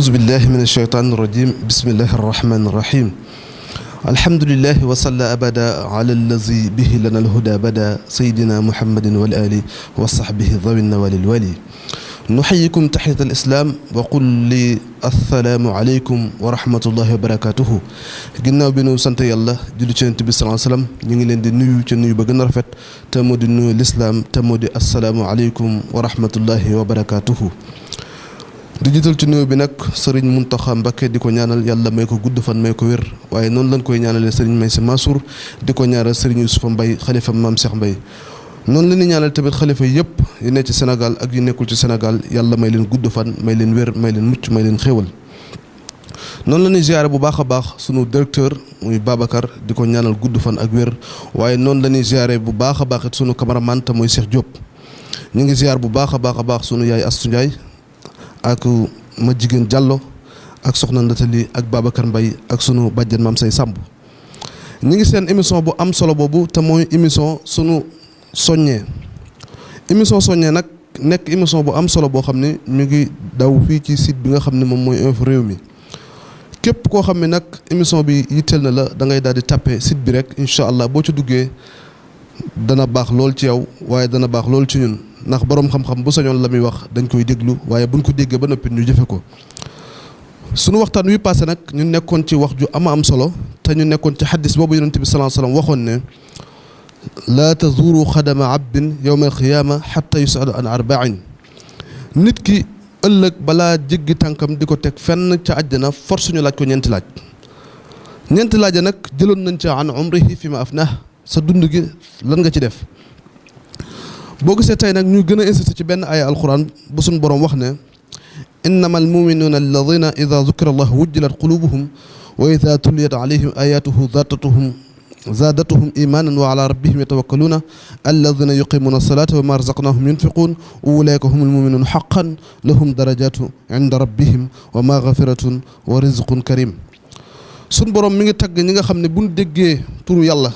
أعوذ بالله من الشيطان الرجيم بسم الله الرحمن الرحيم الحمد لله وصلى أبدا على الذي به لنا الهدى بدا سيدنا محمد والآل وصحبه ذوي النوال الولي نحييكم تحية الإسلام وقل لي السلام عليكم ورحمة الله وبركاته ginnaaw bi nu sant yàlla julli ci Yonent bi sallallahu alayhi wa sallam ñu ngi leen di nuyu ci nuyu ba gën a rafet te moo di nuyu lislaam te moo di assalaamu aleykum wa rahmatullahi wa barakatuhu di jiital ci nuyu bi nag sëriñ Muntaxa Mbakke di ko ñaanal yàlla may ko gudd fan may ko wér waaye noonu lañ koy ñaanalee sëriñ Maysa Mansour di ko ñaanal sëriñ Yusufa Mbay xalifa maam Cheikh Mbay noonu la ñuy ñaanal tamit xalifa yëpp yu nekk ci Sénégal ak yu nekkul ci Sénégal yàlla may leen gudd fan may leen wér may leen mucc may leen xéewal noonu la ñuy ziare bu baax a baax sunu directeur muy Babacar di ko ñaanal gudd fan ak wér waaye noonu la ñuy ziare bu baax a baax it sunu cameraman te mooy Cheikh Diop ñu ngi ziar bu baax a baax sunu yaay Astu Njaay ak ma jigéen Diallo ak soxna Nathalie ak Babacar Mbaye ak sunu bàjjen maam say Samb ñu ngi seen émission bu am solo boobu te mooy émission sunu soññee émission soññee nag nekk émission bu am solo boo xam ne ñu ngi daw fii ci site bi nga xam ne moom mooy info réew mi képp koo xam ne nag émission bi yitteel na la da ngay daal di tapé site bi rek incha allah boo ci duggee dana baax lool ci yow waaye dana baax lool ci ñun ndax boroom xam-xam bu sañoon la muy wax dañ koy déglu waaye buñ ko déggee ba noppi ñu jëfe ko sunu waxtaan wi passé nag ñu nekkoon ci wax ju ama am solo te ñu nekkoon ci xaddis boobu yonent bi sallallahu alayhi wasallam waxoon ne laa tazuru xadama abdin yawma alqiyaama xatta yusalu an arba'in nit ki ëllëg balaa jéggi tànkam di ko teg fenn ca àjjana force ñu laaj ko ñeenti laaj nag jëloon nañ ca an umrihi fi ma afnah sa dund gi lan nga ci def boo gisee tey nag ñu gën a insisté ci benn aaya alquran bu suñ boroom wax ne innama almuminuuna alladina ida zukira allah wujjilat qulubuhum wa ida tuliyat alayhim ayatuhu zaadatuhum imanan wa ala rabbihim yatawakkaluuna alladina yuqimuna alsalata wa ma razaqnahum yunfiquun ulaika hum almuminuun xaqan lahum darajatu inda rabbihim wa maghfiratun wa rizqun karim suñ boroom mi ngi tagg ñi nga xam ne buñ déggee turu yàlla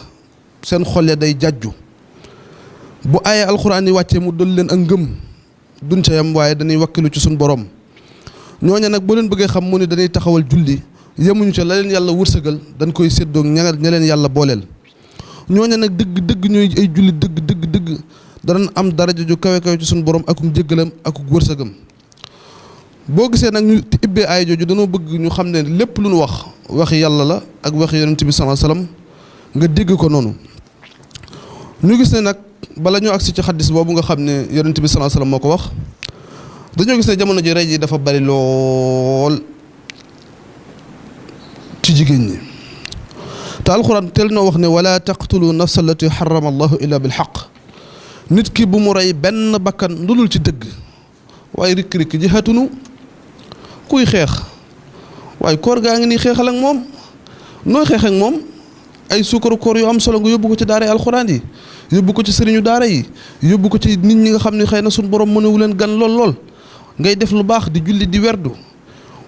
seen xol day jàjju bu aaya alxuraan yi wàccee mu dol leen ak ngëm duñ ca yam waaye dañuy wakkilu ci suñ borom ñooña nag boo leen bëggee xam mu ne dañuy taxawal julli yemuñu ca la leen yàlla wërsëgal dañ koy séddoog ña leen yàlla booleel ñooña nag dëgg ñooy ay julli dëgg danañ am daraja ju kawe ci suñ borom akum jéggalam akuk wërsëgam boo gisee nag ñu ibbee aaya jooju dañoo bëgg ñu xam ne lépp lu ñu wax waxi yàlla la ak waxi yonent bi sallallahu alayhi wasallam nga dégg ko noonu ñu gis ne nag bala ñoo agsi ci xaddis boobu nga xam ne yonent bi sallallahu alayhi wasallam moo ko wax dañoo gis ne jamono ji rey ji dafa bari lool ci jigéen ñi te alxuraan teel noo wax ne wala taqtulu nafsa allati harrama allahu illa bil haqq nit ki bu mu rey benn bakkan lu dul ci dëgg waaye rikk-rikk ji xatunu kuy xeex waaye koor gaa ngi nii xeexal ak moom nooy xeex ak moom ay suukaru koor yu am solo nga yóbbu ko ci daara alxuraan yi yóbbu ko ci sëriñu daara yi yóbbu ko ci nit ñi nga xam ne xëy na suñu borom mënewu leen gan lool ngay def lu baax di julli di werdu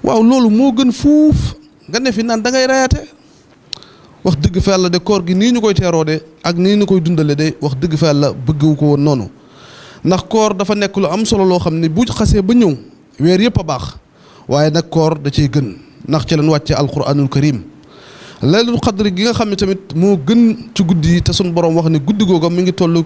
waaw loolu moo gën fuuf nga ne fi naan da ngay rayaate wax dëgg fa yàlla de koor gi nii ñu koy teeroo de ak nii ñu koy dundale de wax dëgg fa yàlla bëggewu ko woon noonu ndax koor dafa nekk lu am solo loo xam ne bu xasee ba ñëw weer yëpp a baax waaye nag koor da ciy gën ndax ci lañ wàccee alquranul karim laylatul qadr gi nga xam ne tamit moo gën ci guddi yi te suñu borom wax ne guddi googa mi ngi toll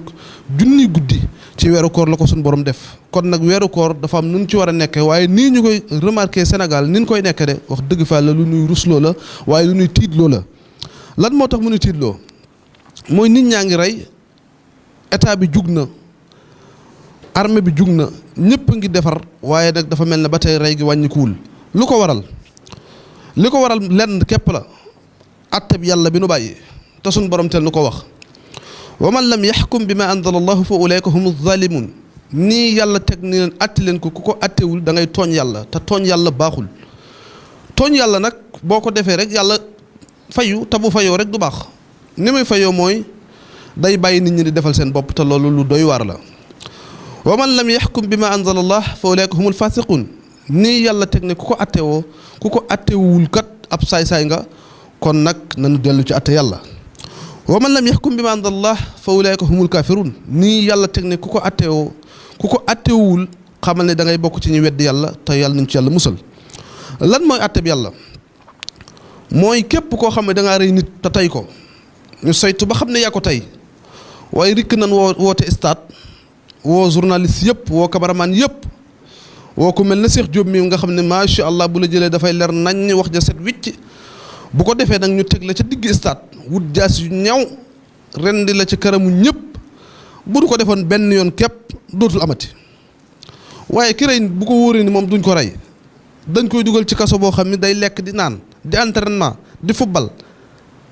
junni guddi ci weeru koor la ko suñu borom def kon nag weeru koor dafa am nun ci war a nekke waaye nii ñu koy remarqué Sénégal ni ñu koy nekke de wax dëgg fa la lu ñuy rusloo la waaye lu ñuy tiitloo la lan moo tax mu ñuy tiitloo mooy nit ñaa ngi rey état bi jug na armée bi jug na ñëpp ngi defar waaye nag dafa mel ne ba tey rey gi wàññikuwul lu ko waral li ko waral lenn képp la atte bi yàlla bi nu bàyyi te suñ borom tel nu ko wax wa man lam yaxkum bi ma anzala allahu fa ulaika humu zalimun nii yàlla teg ni leen atte leen ko ku ko attewul da ngay tooñ yàlla te tooñ yàlla baaxul tooñ yàlla nag boo ko defee rek yàlla fayu te bu fayoo rek du baax ni muy fayoo mooy day bàyyi nit ñi di defal seen bopp te loolu lu doy waar la wa man lam yaxkum bi ma anzala allah fa ulaika humul fasiqun nii yàlla teg ne ku ko attewoo ku ko attewul kat ab saay-saay nga kon nag nañu dellu ci atte yàlla wa man lam yaxkum bi ma anzalallah fa ulaika humul kafirun nii yàlla teg ne ku ko attewul xamal ne da ngay bokk ci ñu weddi yàlla te yàlla nañ ci yàlla musal lan mooy àtteb yàlla mooy képp koo xam ne da ngaa rey nit te tey ko ñu saytu ba xam ne yaa ko tey waaye rikk nan woote stade woo journaliste yëpp woo cameraman yëpp woo ko mel na Cheikh Diop mi nga xam ne macha allah bu la jëlee dafay leer nañ wax ja set wicc bu ko defee nag ñu teg la ca digg stade wut jaas yu ñaw rendi la ci kanamu ñëpp bu du ko defoon benn yoon képp dootul amati waaye ki rey bu ko wóoree ni moom duñ ko rey dañ koy dugal ci kaso boo xam ne day lekk di naan di entraînement di football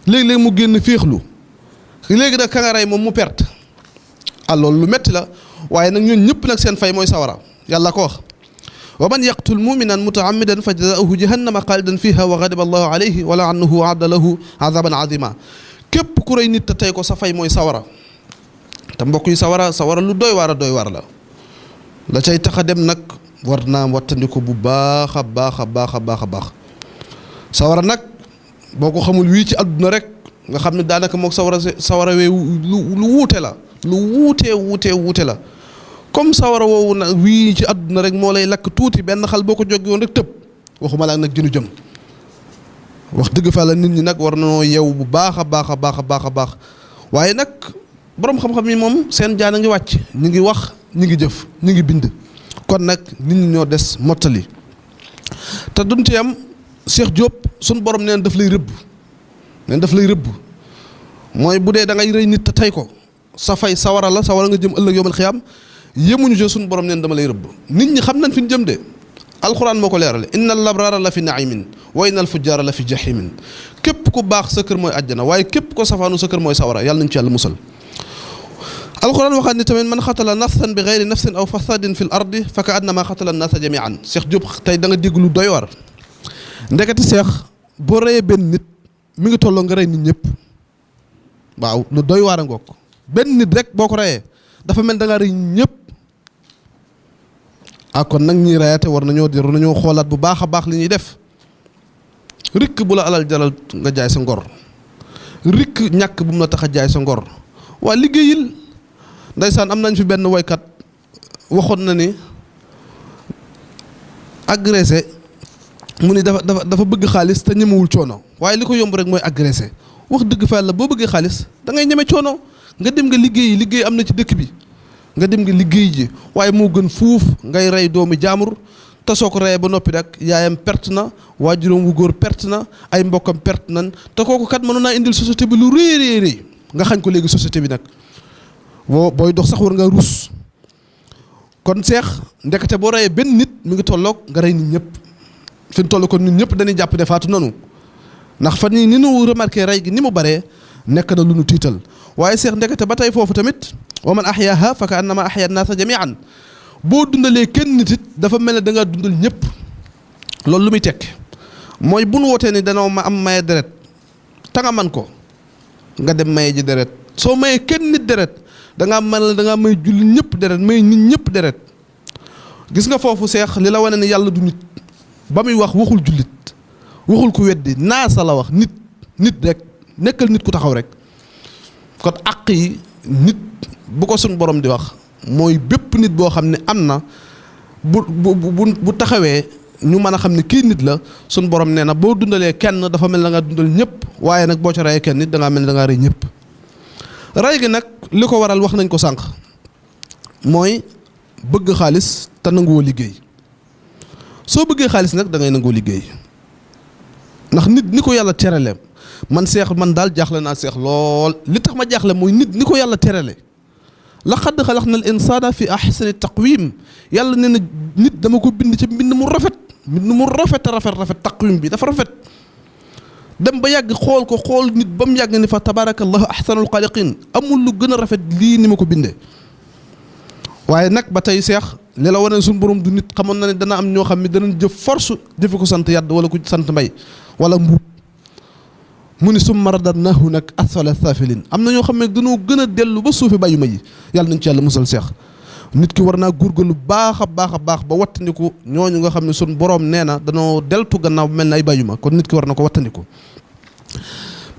léegi-léegi mu génn féexlu léegi nag ka nga rey moom mu perte loolu lu metti la waaye nag ñun ñëpp nag seen fay mooy sawara yàlla ko wax wa man yaqtul muminan mutaammidan fa jazaauhu jahannama xaalidan fiha wa ghadiba allahu alayhi wa laanahu wa adda lahu azaban azima képp ku rey nit te tey ko sa fay mooy sawara te mbokk yi sawara lu doy waar la cay tax a dem nag war naa wattandiku bu baax a baax a baax a baax a baax sawara nag boo ko xamul wii ci àdduna rek nga xam ne daanaka mook sawara wee lu wuute la lu wuute la comme sawara woowu nag wii ci àdduna rek moo lay lakk tuuti benn xal boo ko jógee woon rek tëb waxuma la nag jënu jëm wax dëgg fa la nit ñi nag war nañoo yeewu bu baax a baax a baax a baax a baax waaye nag boroom xam-xam yi moom seen jaan a ngi wàcc ñu ngi wax ñu ngi jëf ñu ngi bind kon nag nit ñi ñoo des mottali te duñ ci am Cheikh Diop suñ borom neen daf lay rëbb mooy bu dee da ngay rey nit te tey ko sa fay sawara la sawara nga jëm ëllëg yawmal xiyaam yemuñu ci suñ borom neen dama lay rëbb nit ñi xam nañ fi ñu jëm de alxuraan moo ko leerale inna al abraara la fi naimin wa inna al fujjaara la fi jahimin képp ku baax sa kër mooy àjjana waaye képp ko safaanu sa kër mooy sawara yàlla nañ ci yàlla musal alxuraan waxaat ni tamit man xatala nafsan bi gayri nafsin aw fasadin fi l ardi fa ka annama xatala naasa jamian Cheikh Diop tey da nga dégg lu doy war ndeketi Cheikh boo reyee benn nit mi ngi tolloo nga rey nit ñëpp waaw lu doy waar a ngoog benn nit rek boo ko reyee dafa mel da nga rey ñëpp kon nag ñiy reyate war nañoo xoolaat bu baax a baax li ñuy def rikk bu la alal jaral nga jaay sa ngor rikk ñàkk bu mu la tax a jaay sa ngor waa liggéeyil ndaysaan am nañ fi benn woykat waxoon na ni agressé mu ni dafa bëgg xaalis te ñemewul coono waaye li ko yomb rek mooy agressé wax dëgg fa yàlla boo bëggee xaalis da ngay ñeme coono nga dem nga liggéey am na ci dëkk bi nga dem nga liggéey ji waaye moo gën fuuf ngay rey doomi jaamur te soo ko reyee ba noppi rek yaayam perte na waajuram wu góor perte na ay mbokkam perte nan te kooku kat mënoon naa indil société bi lu rëy nga xañ ko léegi société bi nag booy dox sax war nga rus kon Cheikh ndekete boo reyee benn nit mi ngi tolloog nga rey nit ñëpp fi mu toll kon nit ñëpp dañuy jàpp ne faatu nanu ndax fan yii ni nu remarqué rey gi ni mu baree nekk na lu nu tiital waaye Cheikh ndekete ba tey foofu tamit wa man ahyaaha fa ka annama ahya an-naasa jamian boo dundalee kenn nit it dafa mel ne da ngaa dundal ñëpp loolu lu muy tekki mooy bu nu wootee ni danoo ma am maye deret ta nga man ko nga dem maye ji deret soo mayee kenn nit deret da ngaa may julli ñëpp deret may nit ñëpp deret gis nga foofu Cheikh li la wane ne yàlla du nit ba muy wax waxul jullit waxul ku weddi naasa la wax nit rek nekkal nit ku taxaw rek kon àq yi nit bu ko suñ borom di wax mooy bépp nit boo xam ne am na bu taxawee ñu mën a xam ne kii nit la suñ borom nee na boo dundalee kenn dafa mel na nga dundal ñëpp waaye nag boo ci reyee kenn nit da ngaa mel ne da ngaa rey ñëpp rey gi nag li ko waral wax nañ ko sànq mooy bëgg xaalis te nanguwoo liggéey soo bëggee xaalis nag da ngay nangoo liggéey ndax nit ni ko yàlla terale man Cheikh man daal jaaxle naa Cheikh lool li tax ma jaaxle mooy nit ni ko yàlla terale laqad xalaqna al insana fi ahsani taqwim yàlla nee na nit dama ko bind ci mbind mu rafet rafet taqwim bi dafa rafet dem ba yàgg xool nit ba mu yàgg ni fa tabarakallahu ahsanul xaaliqin amul lu gën a rafet lii ni ma ko bindee waaye nag ba tey Cheikh li la wane suñu borom du nit xamoon na ne dana am ñoo xam ne danañ jëf force jëfe ko sant Yàdd wala ku sant Mbay wala Mbuub mu ni summa radadnaahu nag asfala saafiliin am na ñoo xam ne dañoo gën a dellu ba suufi bàyyu ma yi yàlla nañ ci yàlla musal Cheikh nit ki war naa góorgóorlu baax a baax ba wattandiku ñooñu nga xam ne suñu borom nee na danoo deltu gannaaw mel na ay bàyyu ma kon nit ki war na ko wattandiku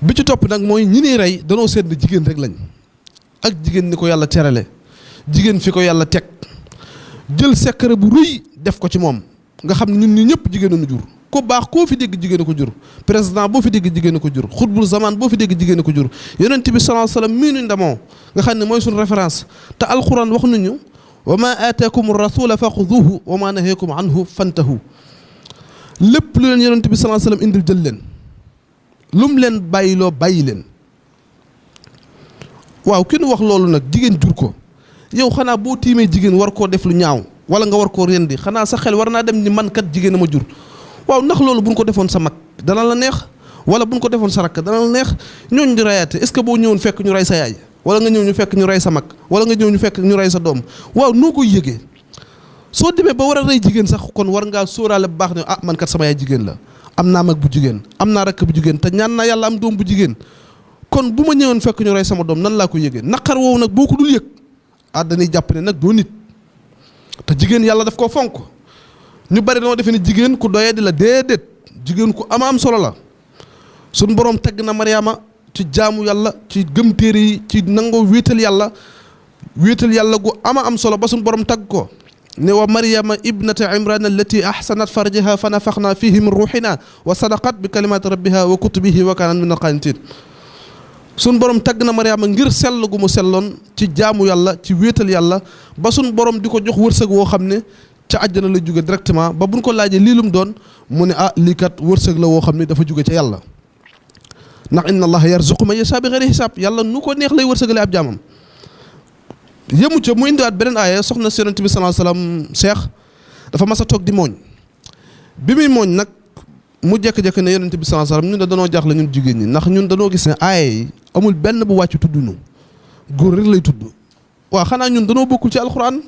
bi ci topp nag mooy ñi niy rey danoo seet ne jigéen rek lañ ak jigéen ni ko yàlla terale jigéen fi ko yàlla teg jël secret bu rëy def ko ci moom nga xam ne ñun ñi ñëpp jigéen nu jur ku baax koo fi dégg jigéen a ko jur président boo fi dégg jigéen a ko jur xutbul zaman boo fi dégg jigéen a ko jur yonent bi sallallahu alayhi wasallam mii nu ndamoo nga xam ne mooy suñu référence te alquran wax nañu wa ma aataakum rasula fa xuduhu wa ma naheekum anhu fantahu lépp lu leen yonent bi sallallahu alayhi wasallam indil jël leen lu mu leen bàyyiloo bàyyi leen waaw ki nu wax loolu nag jigéen jur ko yow xanaa boo tiimee jigéen war koo def lu ñaaw wala nga war koo rendi xanaa sa xel war naa dem ni man kat jigéen a ma jur waaw ndax loolu bu ñu ko defoon sa mag dana la neex wala bu ñu ko defoon sa rakk dana la neex ñooñu di rayaate est-ce que boo ñëwoon fekk ñu rey sa yaay wala nga ñëw ñu fekk ñu rey sa mag wala nga ñëw ñu fekk ñu rey sa doom waaw noo koy yëgee soo demee ba war a rey jigéen sax kon war ngaa sóoraale bu baax ne ah man kat sama yaay jigéen la am naa mag bu jigéen am naa rakk bu jigéen te ñaan naa yàlla am doom bu jigéen kon bu ma ñëwoon fekk ñu rey sama doom nan laa ko yëgee naqar woowu nag boo ko dul yëg ah dañuy jàpp ne nag doo nit te jigéen yàlla daf koo fonk ñu bari noo defee ni jigéen ku doyee di la déedéet jigéen ku am solo la suñ boroom tagg na Mariama ci jaamu yàlla ci gëm téere yi ci nangoo wéetal yàlla gu am solo ba suñ boroom tagg ko ne wa Mariama ibnata Imran allati ahsanat farjaha fa nafaxna fihi min ruuxina wa sadaqat bi kalimati rabbiha wa kutubihi wa kaanat min alqaanitiin suñ borom tagg na Mariama ngir sell gu mu selloon ci jaamu yàlla ci wéetal yàlla ba suñ borom di ko jox wërsëg woo xam ne ca àjjana la jóge directement ba buñ ko laajee lii lum doon mu ne ah lii kat wërsëg la woo xam ne dafa jóge ca yàlla ndax inna allaha yarzuqu man yashaa bi ghayri hisaab yàlla nu ko neex lay wërsëgale ab jaamam yëmu ca mu indiwaat beneen aaya soxna si Yonent bi sallallahu alayhi wasallam Cheikh dafa mas a toog di mooñ bi muy mooñ nag mu jekk-jekk ne Yonent bi sallallahu alayhi wasallam ñun de danoo jaaxle ñun jigéen ñi ndax ñun danoo gis ne aaya yi amul benn bu wàcc tudd nu góor rek lay tudd waaw xanaa ñun danoo bokkul ci alxuraan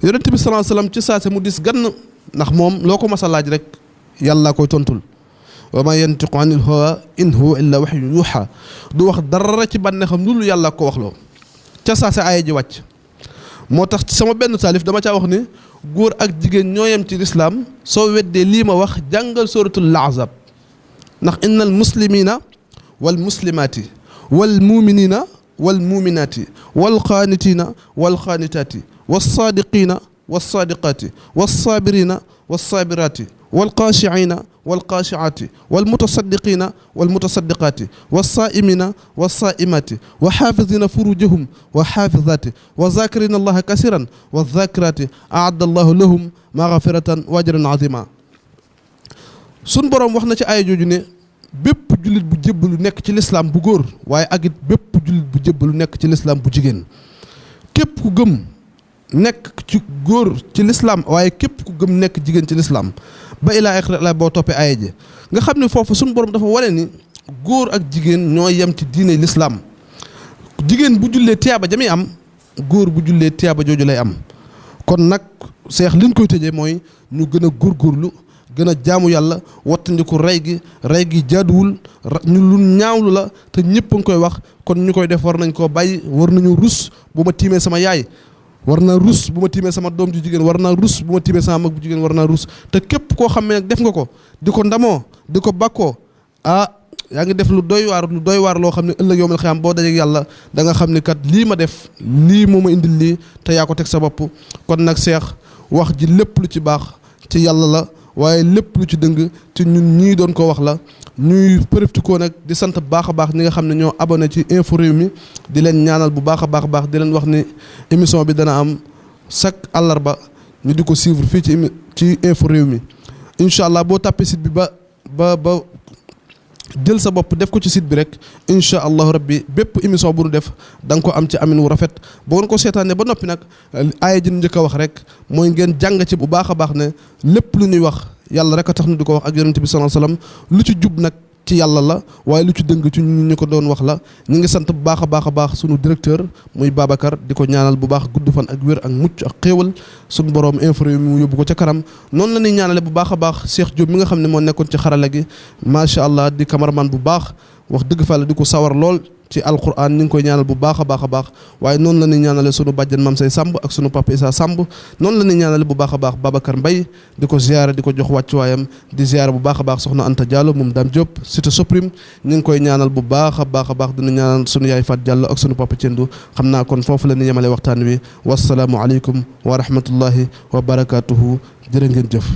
Yonent bi sallallahu alayhi wasallam ci saase mu dis gann ndax moom loo ko mas a laaj rek yàlla koy tontul wa ma yantiqu anil hawa in huwa illa wahyun yuha du wax dara ci bànneexam loolu yàlla ko wax loo ca saase aaya ji wàcc moo tax sama benn taalif dama caa wax ni góor ak jigéen ñoo yem ci lislaam soo weddee lii ma wax jàngal suratul ahzab ndax innal muslimina wal muslimaati wal muminina wal muminaati wal qaanitina wal qaanitaati was saadiqina was saadiqaati was saabirina was saabiraati wal qaashiina wal qaashiaati wal mutasaddiqiina wal mutasaddiqaati was saa'imina was saa'imaati wa xaafizina furujahum wa xaafizaati wa zaakirina allaha kasiran wa zaakiraati aadda allahu lahum magfiratan wa ajran azima sun boroom wax na ci aaya jooju ne bépp jullit bu jébbalu nekk ci lislaam bu góor waaye ak it bépp jullit bu jébbalu nekk ci lislaam bu jigéen képp ku gëm nekk ci góor ci lislaam waaye képp ku gëm nekk jigéen ci lislaam ba ilaa axira la boo toppee aaya ji nga xam ne foofu suñu borom dafa wane ni góor ak jigéen ñoo yem ci diine lislaam jigéen bu jullee tiyaaba jami am góor bu jullee tiyaaba jooju lay am kon nag seex liñ koy tëjee mooy ñu gën a góorgóorlu gën a jaamu yàlla wattandiku rey gi jaaduwul ñu lu ñaawlu la te ñëpp a ngi koy wax kon ñu koy def war nañ koo bàyyi war nañu rus bu ma tiimee sama yaay war naa rus bu ma tiimee sama doom ju jigéen war naa rus bu ma tiimee sama mag bu jigéen war naa rus te képp koo xam ne nag def nga ko di ko ndamoo di ko bakkoo ah yaa ngi def lu doy waar loo xam ne ëllëg yowmal xiyaam boo dajeek yàlla da nga xam ne kat lii ma def lii moo ma indil lii te yaa ko teg sa bopp kon nag seex wax ji lépp lu ci baax ci yàlla la waaye lépp lu ci dëng ci ñun ñii doon ko wax la ñuy përëftikoo nag di sant bu baax a baax ñi nga xam ne ñoo abonné ci info réew mi di leen ñaanal bu baax a baax di leen wax ni émission bi dana am chaque àllarba ñu di ko suivre fii ci info réew mi incha allah boo tàppee site bi ba jël sa bopp def ko ci site bi rek incha allahu rabbi bépp émission bu nu def da nga ko am ci amin wu rafet boo ngeen ko seetaanee ba noppi nag aaya ji njëkk a wax rek mooy ngeen jàng ci bu baax a baax ne lépp lu ñuy wax yàlla rek a tax ñu di ko wax ak yonent bi sallallahu alayhi wasallam lu ci jub nag ci yàlla la waaye lu ci dëng ci ñu ko doon wax la ñu ngi sant bu baax a baax sunu directeur muy Babacar di ko ñaanal bu baax gudd fan ak wér ak mucc ak xéewal sunu borom info yi mu yóbbu ko ca kanam noonu la ñuy ñaanale bu baax a baax Cheikh Diop mi nga xam ne moo nekkoon ci xarala gi macha allah di cameraman bu baax wax dëgg fa la di ko sawar lool ci alquran ñu ngi koy ñaanal bu baax a baax waaye noonu la ñuy ñaanale sunu bàjjen Mam Say Samb ak sunu papa Issa Samb noonu la ñuy ñaanale bu baax a baax Babacar Mbaye di ko ziyaara di ko jox wàccuwaayam di ziyaara bu baax a baax soxna Anta Diallo moom Dame Diop cité Suprême ñu ngi koy ñaanal bu baax a baax dinu ñaanal sunu yaay Fat Diallo ak sunu papa Thiendou xam naa kon foofu la ñuy yemale waxtaan wi wasalaamu aleykum wa rahmatullahi wa barakatuhu jërë ngeen jëf